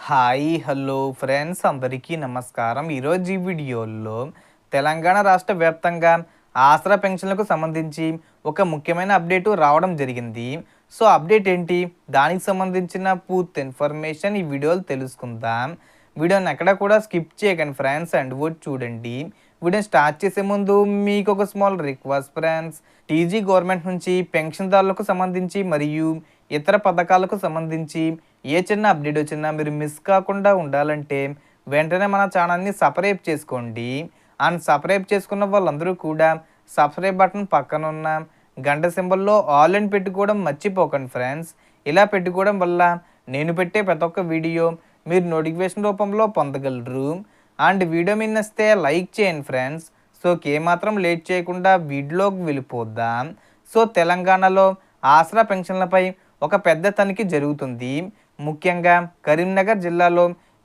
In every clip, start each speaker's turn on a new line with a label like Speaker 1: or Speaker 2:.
Speaker 1: Hi hello friends అందరికీ నమస్కారం. ఈరోజు ఈ వీడియోలో తెలంగాణ రాష్ట్ర వ్యాప్తంగా ఆసరా పెన్షన్లకు సంబంధించి ఒక ముఖ్యమైన అప్డేటు రావడం జరిగింది. సో అప్డేట్ ఏంటి, దానికి సంబంధించిన పూర్తి ఇన్ఫర్మేషన్ ఈ వీడియోలో తెలుసుకుందాం. వీడియోని ఎక్కడ కూడా స్కిప్ చేయకండి ఫ్రెండ్స్, అండ్ వర్డ్ చూడండి. వీడియోని స్టార్ట్ చేసే ముందు మీకు ఒక small request friends, TG government నుంచి పెన్షన్దారులకు సంబంధించి మరియు ఇతర పథకాలకు సంబంధించి ఏ చిన్న అప్డేట్ వచ్చినా మీరు మిస్ కాకుండా ఉండాలంటే వెంటనే మన ఛానల్ని సబ్స్క్రైబ్ చేసుకోండి. అండ్ సబ్స్క్రైబ్ చేసుకున్న వాళ్ళందరూ కూడా సబ్స్క్రైబ్ బటన్ పక్కన ఉన్న గంట సింబల్లో ఆల్ అని పెట్టుకోవడం మర్చిపోకండి ఫ్రెండ్స్. ఇలా పెట్టుకోవడం వల్ల నేను పెట్టే ప్రతి ఒక్క వీడియో మీరు నోటిఫికేషన్ రూపంలో పొందగలరు. అండ్ వీడియో మీద నచ్చితే లైక్ చేయండి ఫ్రెండ్స్. సో ఏమాత్రం లేట్ చేయకుండా వీడియోలోకి వెళ్ళిపోద్దాం. సో తెలంగాణలో ఆసరా పెన్షన్లపై ఒక పెద్ద తనిఖీ జరుగుతుంది. ముఖ్యంగా కరీంనగర్ జిల్లాలో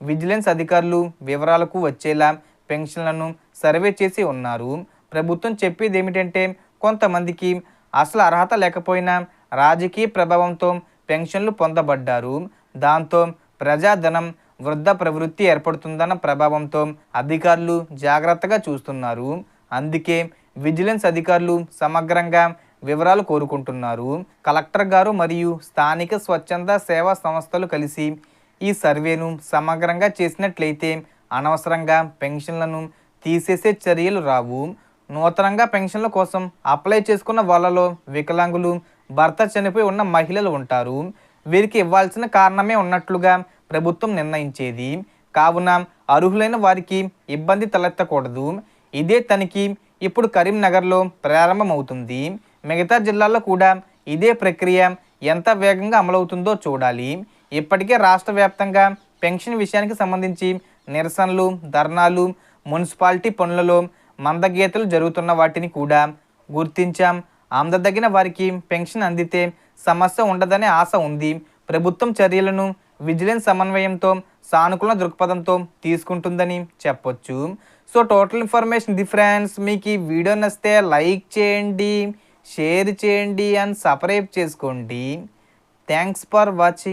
Speaker 1: విజిలెన్స్ అధికారులు వివరాలకు వచ్చేలా పెన్షన్లను సర్వే చేసి ఉన్నారు. ప్రభుత్వం చెప్పేది ఏమిటంటే కొంతమందికి అసలు అర్హత లేకపోయినా రాజకీయ ప్రభావంతో పెన్షన్లు పొందబడ్డారు. దాంతో ప్రజాధనం వృద్ధ ప్రవృత్తి ఏర్పడుతుందన్న ప్రభావంతో అధికారులు జాగ్రత్తగా చూస్తున్నారు. అందుకే విజిలెన్స్ అధికారులు సమగ్రంగా వివరాలు కోరుకుంటున్నారు. కలెక్టర్ గారు మరియు స్థానిక స్వచ్ఛంద సేవా సంస్థలు కలిసి ఈ సర్వేను సమగ్రంగా చేసినట్లయితే అనవసరంగా పెన్షన్లను తీసేసే చర్యలు రావు. నూతనంగా పెన్షన్ల కోసం అప్లై చేసుకున్న వాళ్ళలో వికలాంగులు, భర్త చనిపోయి ఉన్న మహిళలు ఉంటారు. వీరికి ఇవ్వాల్సిన కారణమే ఉన్నట్లుగా ప్రభుత్వం నిర్ణయించేది. కావున అర్హులైన వారికి ఇబ్బంది తలెత్తకూడదు. ఇదే తనిఖీ ఇప్పుడు కరీంనగర్లో ప్రారంభమవుతుంది. మిగతా జిల్లాల్లో కూడా ఇదే ప్రక్రియ ఎంత వేగంగా అమలవుతుందో చూడాలి. ఇప్పటికే రాష్ట్ర వ్యాప్తంగా పెన్షన్ విషయానికి సంబంధించి నిరసనలు, ధర్నాలు, మున్సిపాలిటీ పనులలో మందగీతలు జరుగుతున్న వాటిని కూడా గుర్తించాం. అందదగిన వారికి పెన్షన్ అందితే సమస్య ఉండదనే ఆశ ఉంది. ప్రభుత్వం చర్యలను విజిలెన్స్ సమన్వయంతో సానుకూల దృక్పథంతో తీసుకుంటుందని చెప్పొచ్చు. సో టోటల్ ఇన్ఫర్మేషన్ ఇది ఫ్రెండ్స్. మీకు ఈ వీడియో నచ్చితే లైక్ చేయండి, షేర్ చేయండి అండ్ సబ్స్క్రైబ్ చేసుకోండి. Thanks for watching.